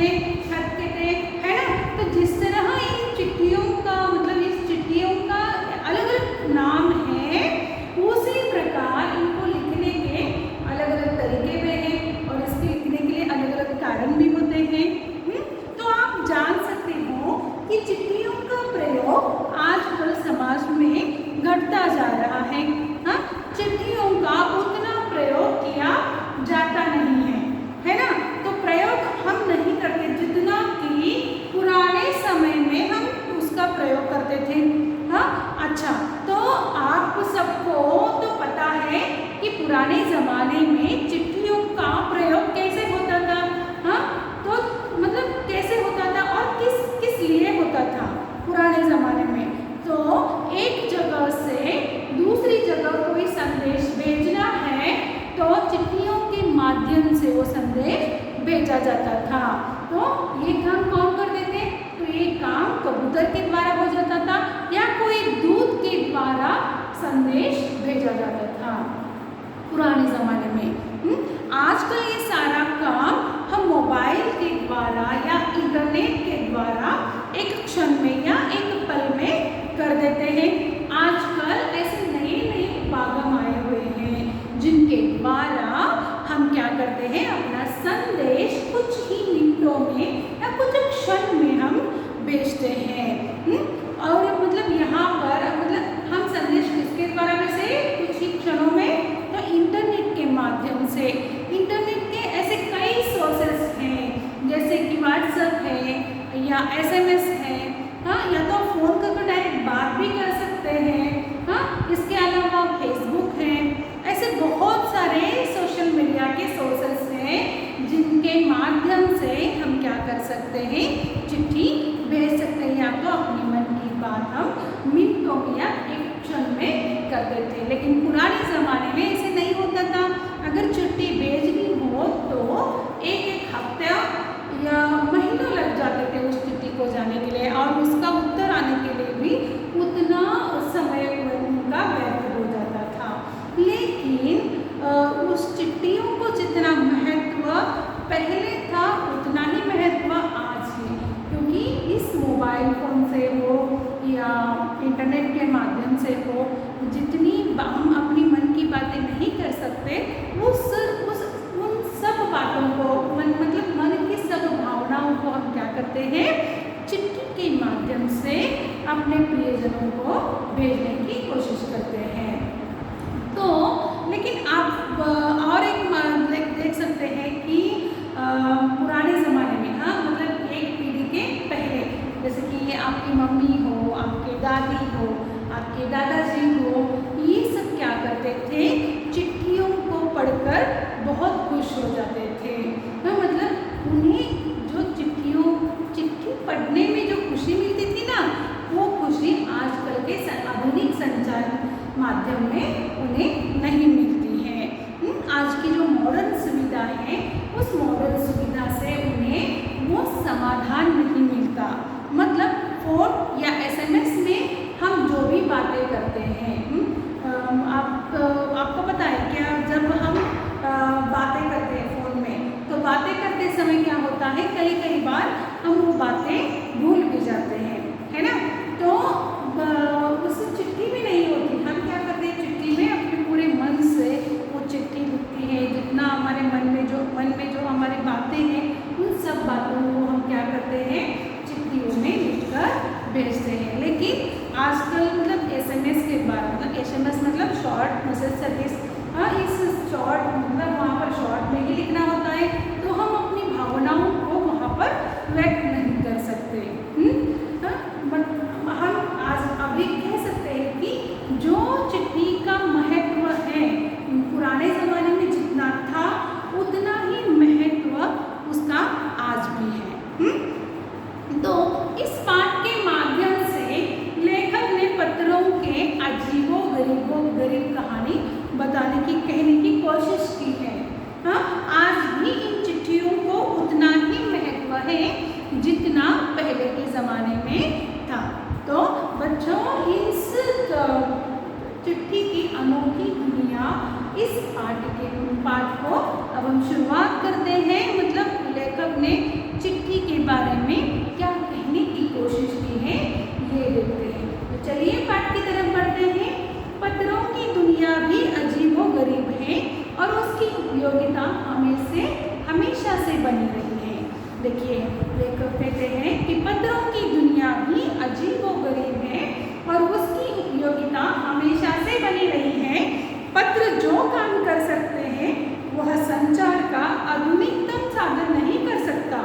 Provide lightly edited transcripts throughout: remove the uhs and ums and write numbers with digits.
हैं, खत कहते हैं, है ना। तो जिस तरह इन चिट्ठियों का मतलब इस चिट्ठियों का अलग अलग नाम है, उसी प्रकार इनको लिखने के अलग अलग तरीके भी हैं और इसके लिखने के लिए अलग अलग कारण भी होते हैं। तो आप जान सकते हो कि चिट्ठियों का प्रयोग आजकल समाज में घटता जा रहा है। हाँ, चिट्ठियों का उतना प्रयोग किया जाता नहीं है ना। तो प्रयोग हम नहीं करते जितना कि पुराने समय में हम उसका प्रयोग करते थे। हाँ, अच्छा, तो आप सबको तो पता है कि पुराने ज़माने में चिट्ठियों का प्रयोग कैसे होता था। हाँ, तो मतलब कैसे होता था और किस किस लिए होता था पुराने ज़माने में। तो एक जगह से दूसरी जगह कोई संदेश भेजना है तो चिट्ठियों के माध्यम से वो संदेश भेजा जाता था। तो ये काम कौन कर देते? तो ये काम कबूतर के द्वारा हो जाता था या कोई दूत के द्वारा संदेश भेजा जाता था पुराने ज़माने में। आजकल ये सारा काम हम मोबाइल के द्वारा या इंटरनेट के द्वारा एक क्षण में या एक पल में कर देते हैं। आजकल ऐसे नए नए उपागम आए हुए हैं जिनके द्वारा हम क्या करते हैं, अपना संदेश कुछ ही मिनटों में या कुछ क्षण में हम भेजते हैं। और मतलब यहाँ पर मतलब हम संदेश किसके द्वारा भेजते हैं? कुछ ही क्षणों में, तो इंटरनेट के माध्यम से। इंटरनेट के ऐसे कई सोर्सेस हैं जैसे कि व्हाट्सएप है या SMS है। हाँ, या तो फ़ोन करके डायरेक्ट बात भी कर सकते हैं। हाँ, इसके अलावा फेसबुक है। ऐसे बहुत सारे सोशल मीडिया के सोर्सेस हैं जिनके माध्यम से हम क्या कर सकते हैं, चिट्ठी भेज सकते हैं। या तो अपनी मन की बात हम मिनटों में या एक क्षण में कर देते हैं। लेकिन पुराने ज़माने में ऐसे नहीं होता था। अगर चिट्ठी भेजनी हो तो एक एक हफ्ता या महीनों लग जाते थे उस चिट्ठी को जाने के लिए और उसका उत्तर आने के लिए भी उतना समय उनका व्यर्थ हो जाता था। लेकिन उस चिट्ठियों को जितना महत्व पहले था उतना ही महत्व आज है, क्योंकि इस मोबाइल फ़ोन से हो या इंटरनेट के माध्यम से हो, जितनी हम अपनी मन की बातें नहीं कर सकते उन सब बातों को मतलब मन की सब भावनाओं को हम क्या करते हैं, चिट्ठी के माध्यम से अपने प्रियजनों को भेजने की कोशिश करते हैं। तो लेकिन आप और एक देख सकते हैं कि पुराने ज़माने में, हाँ मतलब एक पीढ़ी के पहले, जैसे कि आपकी मम्मी हो, आपके दादी हो, आपके दादाजी हो, ये सब क्या करते थे, चिट्ठियों को पढ़कर बहुत खुश हो जाते थे। हाँ, मतलब उन्हें जो चिट्ठी पढ़ने में जो खुशी मिलती थी ना, वो खुशी आजकल के आधुनिक संचार माध्यम में उन्हें नहीं मिलती है। आज की जो मॉडर्न सुविधा है उस मॉडर्न सुविधा से उन्हें वो समाधान नहीं मिलता। मतलब फ़ोन या SMS में हम जो भी बातें करते हैं, आपको पता है क्या, जब हम बातें करते हैं फ़ोन में तो बातें करते समय क्या होता है, कई बार हम वो बातें भूल भी जाते हैं, है ना। तो उससे चिट्ठी भी नहीं होती। हम क्या करते हैं, चिट्ठी में अपने पूरे मन से वो चिट्ठी लिखती है, जितना हमारे मन में जो हमारी बातें हैं उन सब बातों को हम क्या करते हैं, चिट्ठियों में लिखकर भेजते हैं। लेकिन आजकल मतलब SMS के बाद मतलब SMS मतलब शॉर्ट मैसेज सर्विस, हाँ इस शॉर्ट मतलब वहाँ पर शॉर्ट में ही लिखना होता है, तो हम अपनी भावनाओं को वहाँ पर व्यक्त नहीं कर सकते। हम आज अभी कह सकते हैं कि जो चिट्ठी का महत्व है पुराने ज़माने में जितना था उतना ही महत्व उसका आज भी है। तो इस पाठ के माध्यम से लेखक ने पत्रों के अजीबो-गरीब कहानी बताने की कहने की कोशिश की है। हाँ, आज भी इन चिट्ठियों को उतना ही महत्व है जितना पहले के ज़माने में था। तो बच्चों, इस चिट्ठी की अनोखी दुनिया इस पाठ को अब हम शुरुआत करते हैं। मतलब लेखक ने चिट्ठी पत्र जो काम कर सकते हैं वह संचार का आधुनिकतम साधन नहीं कर सकता।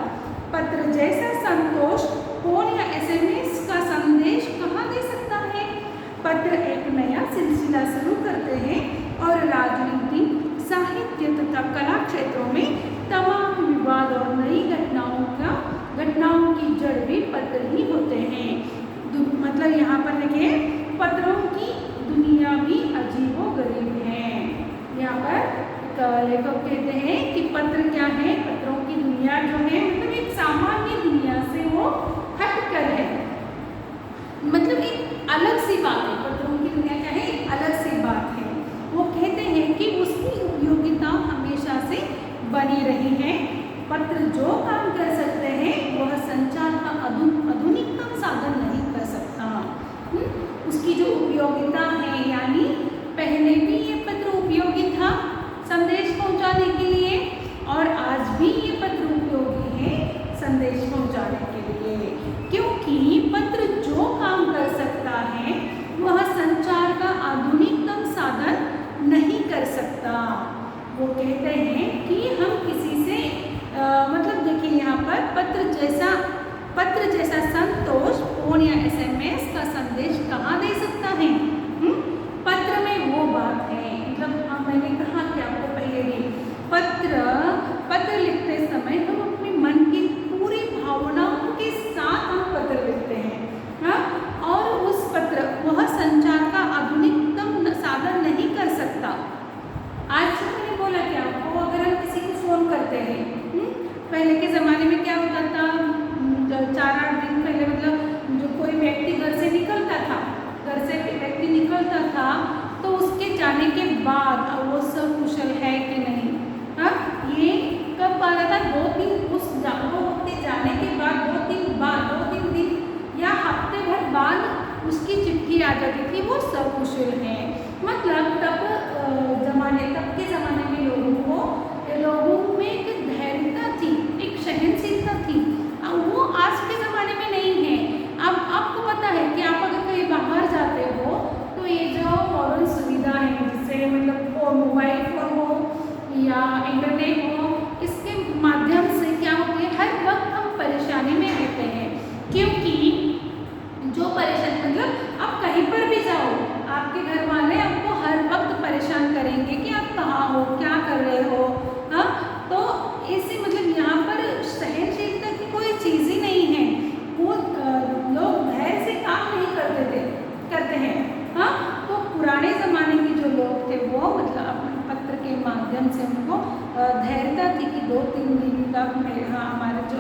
पत्र जैसा संतोष फोन या एसएमएस का संदेश कहाँ दे सकता है। पत्र एक नया सिलसिला शुरू करते हैं और राजनीति, साहित्य तथा कला क्षेत्रों में तमाम विवाद और नई घटनाओं की जड़ भी पत्र ही होते हैं। मतलब यहाँ पर देखिए पत्रों की दुनिया भी अजीबोगरीब है। यहाँ पर लेखक कहते हैं कि पत्र क्या है, पत्रों की दुनिया जो है मतलब एक सामान्य दुनिया से वो हटकर है, मतलब एक अलग सी बात है। पत्रों की दुनिया क्या है, एक अलग सी बात है। वो कहते हैं कि उसकी उपयोगिता हमेशा से बनी रही है। पत्र जो काम कर सकते हैं वह संचार का आधुनिकतम साधन नहीं कर सकता। उसकी जो उपयोगिता है, यानी पहले भी ये पत्र उपयोगी था संदेश पहुंचाने के लिए और आज भी ये पत्र उपयोगी है संदेश पहुंचाने के लिए, क्योंकि पत्र जो काम कर सकता है वह संचार का आधुनिकतम साधन नहीं कर सकता। वो कहते हैं कि हम किसी से मतलब देखिए यहाँ पर पत्र जैसा संतोष फोन या एसएमएस का संदेश कहाँ दे सकता है। पत्र में वो बात है, मतलब मैंने कहा कि आपको पहले भी पत्र लिखते समय हम अपने मन की पूरी भावनाओं के साथ हम पत्र लिखते हैं, और उस पत्र वह संचार का आधुनिकतम साधन नहीं कर सकता। आज मैंने बोला कि आपको अगर हम किसी को फोन करते हैं, पहले के ज़माने में क्या होता था, 4-8 दिन पहले मतलब जो कोई व्यक्ति घर से निकलता था तो उसके जाने के बाद वो सब कुशल है कि नहीं, ये कब आ रहा था, 2 दिन उसके जाने के बाद 2-3 दिन या हफ्ते भर बाद उसकी चिट्ठी आ जाती थी, वो सब कुशल है। मतलब तब के ज़माने में लोगों में एक धैर्यता थी, एक सहनशीलता थी, वो आज के ज़माने में नहीं है। अब आपको पता है कि आप अगर कहीं बाहर जाते हो तो ये जो मॉडर्न सुविधा है, जिससे मतलब मोबाइल फोन हो या इंटरनेट हो, इसके माध्यम से क्या होती है, हर वक्त हम परेशानी में रहते हैं। क्योंकि जो परेशान मतलब आप कहीं पर भी जाओ, आपके घर वाले आपको हर वक्त परेशान करेंगे कि आप कहाँ हो, क्या कर रहे हो। तो इससे मतलब यहाँ पर सहनशीलता की कोई चीज़ ही नहीं है। वो लोग धैर्य से काम नहीं करते हैं। तो पुराने ज़माने के जो लोग थे वो मतलब अपने पत्र के माध्यम से उनको धैर्यता थी कि 2-3 दिन का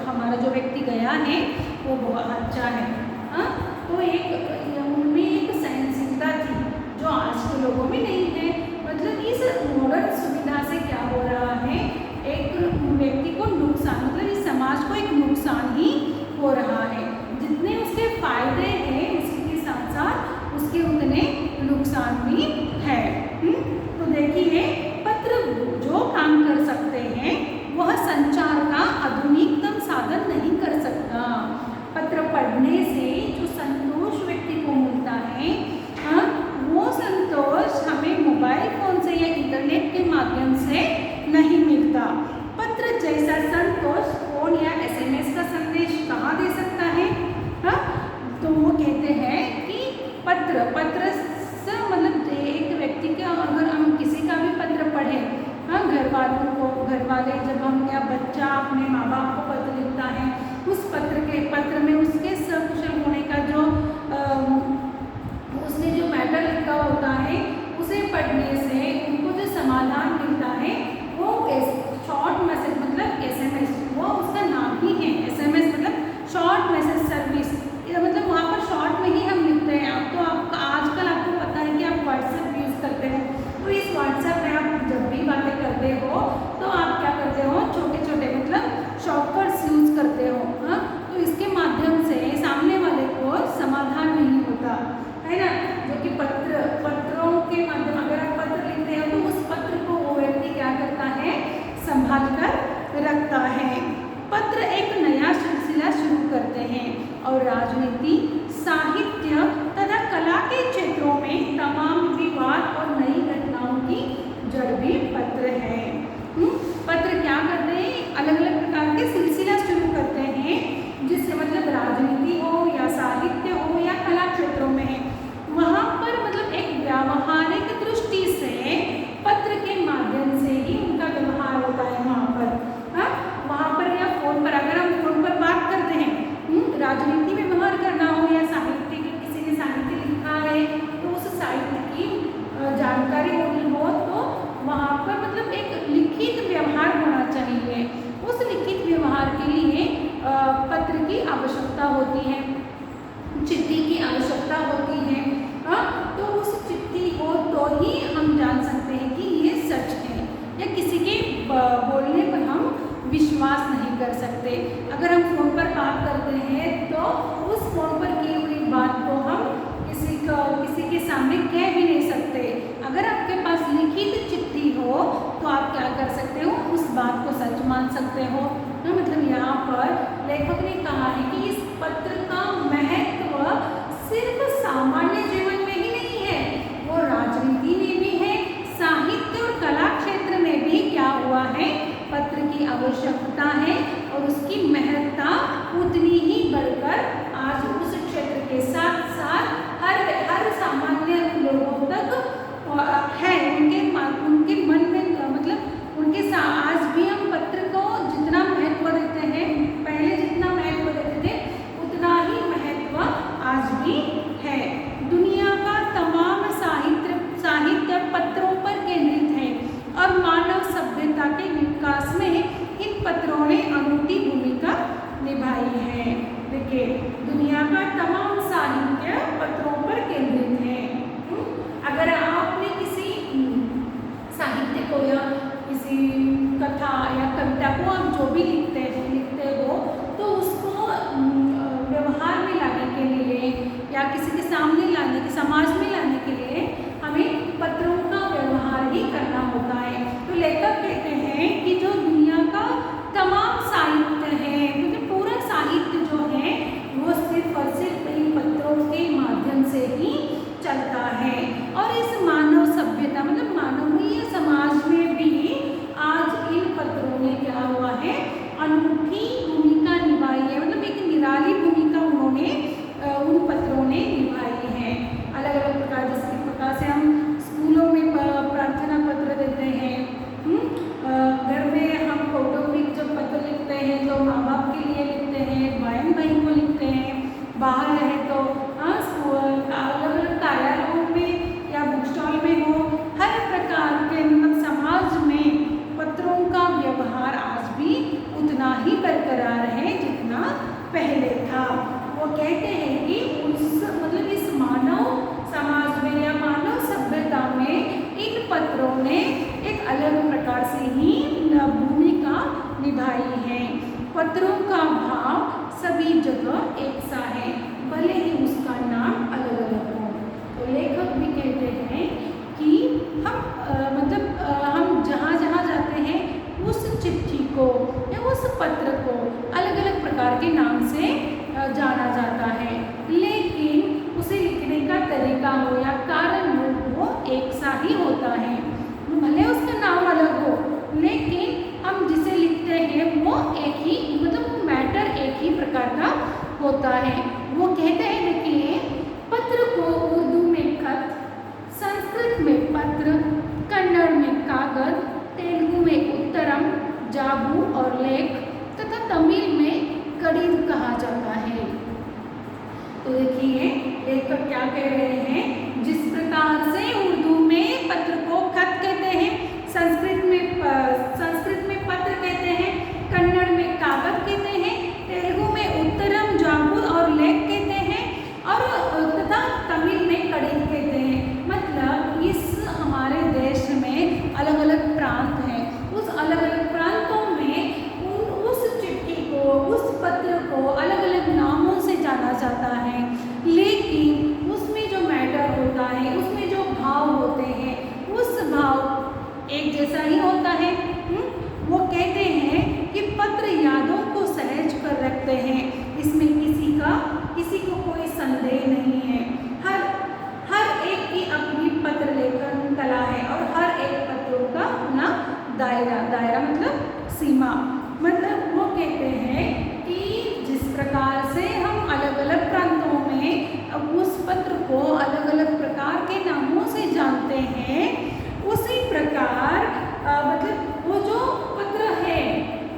हमारा जो व्यक्ति गया है वो बहुत अच्छा है। तो उनमें एक सहनशीलता थी जो आज के लोगों में नहीं है। मतलब इस मॉडर्न सुविधा से क्या हो रहा है, एक व्यक्ति को नुकसान, मतलब इस समाज को एक नुकसान ही हो रहा है। जितने उसके फायदे हैं उसके साथ साथ उसके उतने नुकसान भी है। तो देखिए पत्र जो काम कर सकते हैं वह संचार का आधुनिकतम साधन नहीं कर सकता। पत्र पढ़ने से जो संतोष व्यक्ति को मिलता है, वो संतोष हमें मोबाइल फोन से या इंटरनेट के माध्यम से नहीं मिलता। पत्र जैसा संतोष फोन या एसएमएस का संदेश कहाँ दे सकता है। तो वो कहते हैं कि पत्र से मतलब एक व्यक्ति का अगर हम किसी का भी पत्र पढ़ें, घर वाले जब हम या बच्चा अपने माँ बाप को पत्र लिखता है, उस पत्र में उसके सकुशल होने का जो उसने जो मैटर लिखा होता है उसे पढ़ने से उनको जो समाधान मिलता है वो शॉर्ट मैसेज मतलब एसएमएस, वो उसका नाम ही है एसएमएस मतलब शॉर्ट मैसेज सर्विस। मतलब वहाँ पर शॉर्ट में ही हम लिखते हैं। अब तो आजकल आपको पता है कि आप व्हाट्सएप यूज़ करते हो, तो इस व्हाट्सएप में आप जब भी बातें करते हो तो आप क्या करते हो, छोटे मतलब शॉर्टकट्स यूज़ करते हो। तो इसके माध्यम से सामने वाले को समाधान नहीं होता है ना। जो कि पत्रों के माध्यम अगर आप पत्र लिखते हो तो उस पत्र को वो व्यक्ति क्या करता है, संभाल कर रखता है। पत्र एक नया सिलसिला शुरू करते हैं और राजनीति, साहित्य तथा कला के क्षेत्रों में तमाम विवाद और नई घटनाओं की मान सकते हो। मतलब यहाँ पर लेखक ने कहा है कि इस पत्र का महत्व सिर्फ सामान्य जीवन में ही नहीं है, वो राजनीति में भी है, साहित्य और कला क्षेत्र में भी क्या हुआ है, पत्र की आवश्यकता है और उसकी महत्ता उतनी ही बढ़कर आज उस क्षेत्र के साथ साथ हर सामान्य लोगों तक है, उनके मन में मतलब आज भी हम पत्र को जितना महत्व देते हैं, पहले जितना महत्व देते थे उतना ही महत्व आज भी है। दुनिया का तमाम साहित्य पत्रों पर केंद्रित है और मानव सभ्यता के विकास में इन पत्रों ने अनूठी भूमिका निभाई है। देखिए, दुनिया का तमाम साहित्य पत्रों पर केंद्रित है। अगर आपने किसी साहित्य को या किसी कथा या कविता को आप जो भी लिखते हो तो उसको व्यवहार में लाने के लिए या किसी के सामने लाने के समाज में लाने के लिए हमें पत्रों का व्यवहार ही करना होता है। तो लेखक कहते हैं कि जो दुनिया का तमाम साहित्य है, मतलब पूरा साहित्य जो है वो सिर्फ और सिर्फ इन पत्रों के माध्यम से ही चलता है। और इस मानव सभ्यता मतलब मानवीय समाज में भी आज इन पत्रों ने क्या हुआ है, अनूठी भूमिका निभाई है। मतलब एक निराली भूमिका उन्होंने उन पत्रों ने निभाई है। अलग अलग प्रकार, जिस प्रकार से हम स्कूलों में प्रार्थना पत्र देते हैं, घर में हम कौटुंबिक जब पत्र लिखते हैं तो माँ बाप के लिए लिखते हैं, बहन भाई को लिखते हैं, बाहर रहे तो अलग अलग कार्यालयों में या बुक स्टॉल में हो, हर प्रकार के मतलब समाज में पत्रों का व्यवहार आज भी उतना ही बरकरार है जितना पहले था। वो कहते हैं कि इस मानव समाज में या मानव सभ्यता में इन पत्रों ने एक अलग प्रकार से ही भूमिका निभाई है। पत्रों का भाव सभी जगह एक सा है, भले ही उसका नाम अलग अलग हो। तो लेखक भी कहते हैं कि हम जहाँ जहाँ जाते हैं उस चिट्ठी को या उस पत्र को अलग अलग प्रकार के नाम से जाना जाता है, लेकिन उसे लिखने का तरीका हो या कारण हो वो एक सा ही होता है। भले उसका नाम अलग हो लेकिन हम जिसे लिखते हैं वो एक ही मतलब मैटर एक ही प्रकार का होता है। वो कहते हैं, देखिए, पत्र को उर्दू में खत, संस्कृत में पत्र, कन्नड़ में कागज, तेलुगु में उत्तरम, जाबू और लेख तथा तमिल में कड़ीद कहा जाता है। तो देखिए लेखक क्या कह रहे हैं, जिस प्रकार से उर्दू में पत्र को खत कहते हैं, संस्कृत में पत्र कहते हैं, कन्नड़ में कागज कहते हैं, तेलुगु में उत्तरम, जाबू और लेख कहते हैं और तथा तमिल में कड़ीद कहते हैं। मतलब इस हमारे देश में अलग अलग प्रांत हैं, उस अलग अलग प्रांतों में उस चिट्ठी को, उस पत्र को अलग अलग नामों से जाना जाता है, लेकिन उसमें जो मैटर होता है, उसमें जो भाव होते हैं, उस भाव एक जैसा ही होता है। वो कहते हैं कि पत्र यादों को सहज कर रखते हैं, इसमें किसी को कोई संदेह नहीं है। हर एक की अपनी पत्र लेखन कला है और हर एक पत्रों का अपना दायरा मतलब सीमा। मतलब वो कहते हैं कि जिस प्रकार से हम अलग अलग प्रांतों में उस पत्र को अलग अलग प्रकार के नामों से जानते हैं, उसी प्रकार मतलब वो जो पत्र है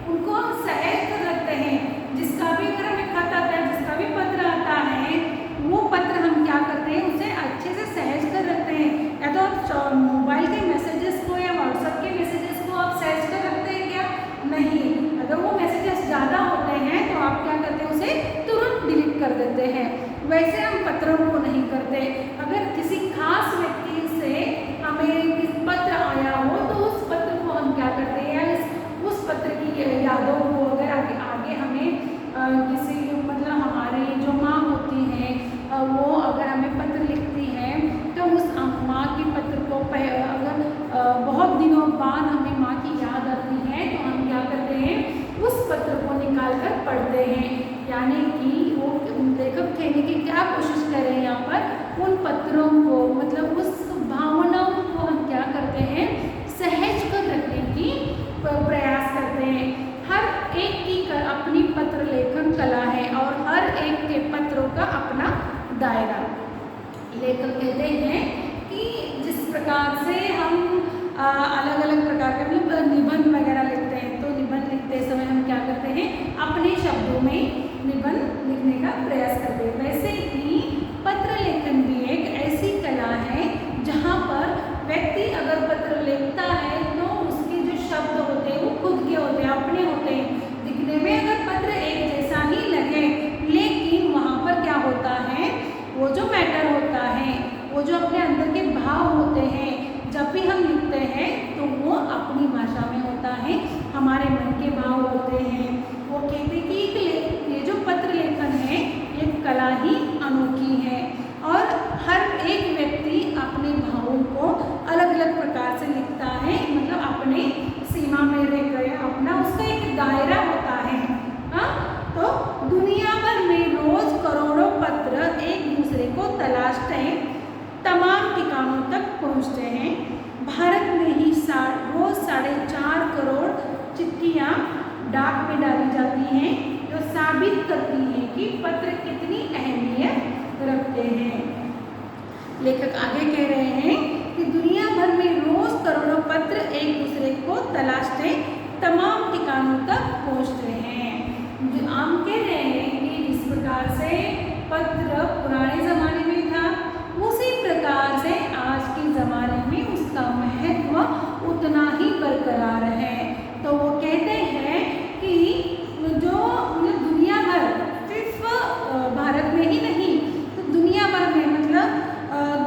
उनको हम सहज कर रखते हैं। जिसका भी अगर हमें खत आता है, जिसका भी पत्र आता है, वो पत्र हम क्या करते हैं, उसे अच्छे से सहज कर रखते हैं। या तो मोबाइल के मैसेजेस को या व्हाट्सएप के मैसेजेस को आप सहज कर रखते हैं क्या? नहीं। अगर वो मैसेजेस ज़्यादा होते हैं तो आप क्या करते हैं, उसे तुरंत डिलीट कर देते हैं। वैसे हम पत्रों को नहीं करते। अगर किसी खास व्यक्ति से हमें पत्र आया हो तो उस पत्र को हम क्या करते हैं, उस पत्र की यादों को अगर आगे हमें किसी मतलब हमारी जो माँ होती हैं वो अगर हमें पत्र लिखती हैं तो उस माँ के पत्र को अगर बहुत दिनों बाद हमें माँ की याद आती है तो हम क्या करते हैं, दायरा। लेखक कहते हैं कि जिस प्रकार से हम अलग अलग प्रकार के मतलब निबंध वगैरह लिखते हैं, तो निबंध लिखते समय हम क्या करते हैं, अपने शब्दों में निबंध लिखने का प्रयास करते हैं। वैसे ही पत्र लेखन भी एक ऐसी कला है जहाँ पर व्यक्ति अगर पत्र लिखता है तो उसके जो शब्द होते हैं वो खुद के होते हैं, अपने होते हैं। दिखने में अगर पत्र एक जैसा ही लगे, लेकिन वहाँ पर क्या होता है, वो जो मैटर होता है, वो जो अपने अंदर के भाव होते हैं, जब भी हम लिखते हैं तो वो अपनी भाषा में होता है, हमारे मन के भाव होते हैं। वो कहते हैं कि ये जो पत्र लेखन है ये कला ही अनोखी है और हर एक व्यक्ति अपने भावों को अलग अलग प्रकार से लिखता है, मतलब अपने सीमा में रह गए, अपना उसका एक दायरा होता है। हाँ, तो दुनिया भर में रोज करोड़ों पत्र एक दूसरे को तलाशते हैं, तमाम ठिकानों तक पहुंचते हैं। भारत में ही रोज 4.5 करोड़ चिट्ठियाँ डाक में डाली जाती हैं, जो साबित करती हैं कि पत्र कितनी अहमियत रखते हैं। लेखक आगे कह रहे हैं कि दुनिया भर में रोज करोड़ों पत्र एक दूसरे को तलाशते, तमाम ठिकानों तक पहुंचते हैं। जो हम कह रहे हैं कि जिस प्रकार से पत्र पुराने ज़माने में था, उसी प्रकार से आज के ज़माने में उसका महत्व उतना ही बरकरार है। तो वो कहते हैं कि जो दुनिया भर, सिर्फ भारत में ही नहीं, तो दुनिया भर में मतलब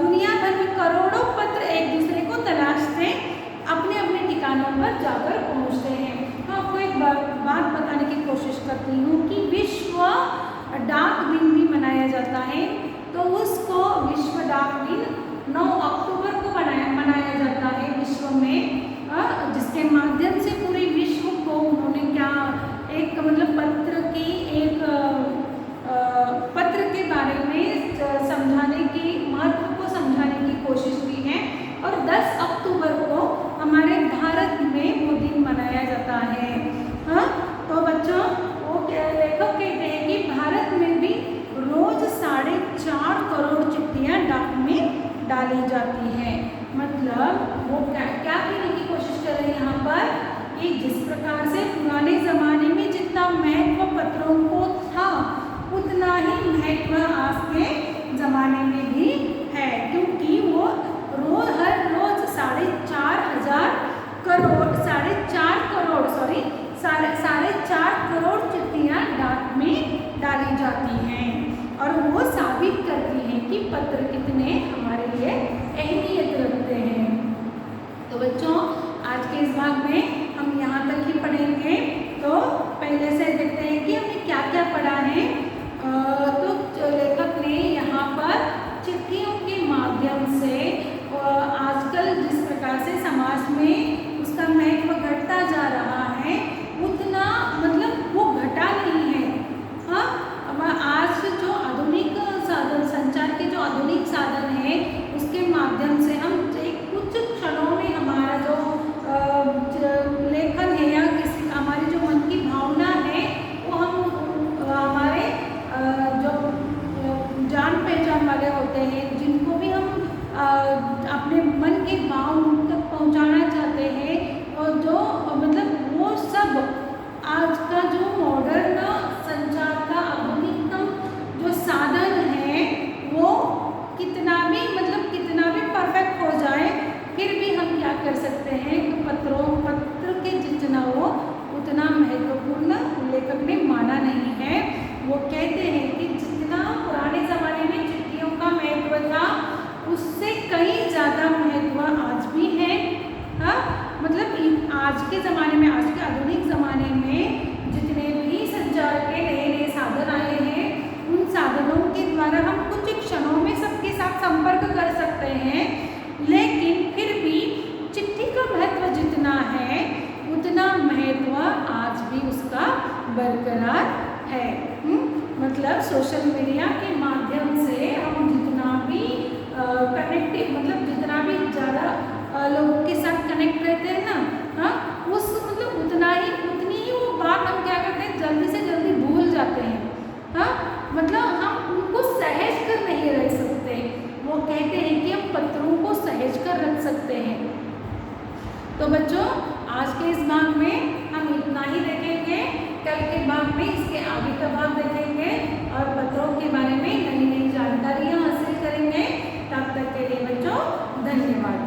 दुनिया भर में करोड़ों पत्र एक दूसरे को तलाशते, अपने अपने ठिकानों पर जाकर पहुंचते हैं। तो आपको एक बात बताने की कोशिश करती हूँ कि विश्व डाक दिन भी मनाया जाता है, तो उसको विश्व डाक दिन 9 अक्टूबर को मनाया जाता है विश्व में, जिसके माध्यम से पूरे विश्व को उन्होंने क्या एक मतलब पत्र के बारे में समझाने की, महत्व को समझाने की कोशिश की है। और 10 अक्टूबर को हमारे भारत में वो दिन मनाया जाता है। हाँ, तो बच्चों वो लेखक कहते हैं कि भारत में भी रोज 4.5 करोड़ चिट्ठियाँ डाक में डाली जाती हैं। मतलब वो क्या कहने की कोशिश कर रहे हैं यहाँ पर कि जिस प्रकार से पुराने ज़माने में जितना महत्व पत्रों को था, उतना ही महत्व आज के ज़माने में भी है, क्योंकि वो हर रोज 4.5 करोड़ चिट्ठियाँ डाक में डाली जाती हैं और वो साबित करती हैं कि पत्र कितने हमारे लिए अहमियत रखते हैं। तो बच्चों आज के इस भाग में हम यहाँ तक ही पढ़ेंगे। तो पहले से देखते हैं कि हमने क्या क्या पढ़ा है। तो लेखक ने यहाँ पर चिट्ठियों के माध्यम से आजकल जिस प्रकार से समाज में उसका महत्व घटता जा रहा है, उतना मतलब वो घटा नहीं है। हाँ, आज जो आधुनिक साधन, संचार के जो आधुनिक साधन है, उसके माध्यम से हम कुछ क्षणों में हमारा जो लेखन है या हमारी जो मन की भावना है, वो हम हमारे जो जान पहचान वाले होते हैं, जिनको भी हम अपने मन के भाव तक पहुंचाना चाहते हैं, और जो मतलब वो सब आज का जो मॉडर्न संचार का आधुनिकतम जो साधन है, वो कितना भी परफेक्ट हो जाए, फिर भी हम क्या कर सकते हैं, पत्र के जितना वो उतना महत्वपूर्ण लेखक ने माना नहीं है। वो कहते हैं कि जितना पुराने ज़माने में चिट्ठियों का महत्व था, उससे कई ज़्यादा महत्व आज भी है। हाँ, मतलब आज के ज़माने में, आज के आधुनिक ज़माने में जितने भी संचार के नए नए साधन आए हैं, उन साधनों के द्वारा हम कुछ क्षणों में सबके साथ संपर्क कर सकते हैं, लेकिन फिर भी चिट्ठी का महत्व जितना है, उतना महत्व आज भी उसका बरकरार है। मतलब सोशल मीडिया के माध्यम से हम जितना भी कनेक्टिव, मतलब जितना भी ज़्यादा लोगों के साथ कनेक्ट रहते हैं ना, हाँ, उस मतलब उतनी ही वो बात हम क्या करते हैं, जल्दी से जल्दी भूल जाते हैं। हाँ, मतलब हम उनको सहज कर नहीं तो बच्चों आज के इस भाग में हम इतना ही देखेंगे। कल के भाग में इसके आगे का भाग देखेंगे और पत्रों के बारे में नई नई जानकारियाँ हासिल करेंगे। तब तक के लिए बच्चों धन्यवाद।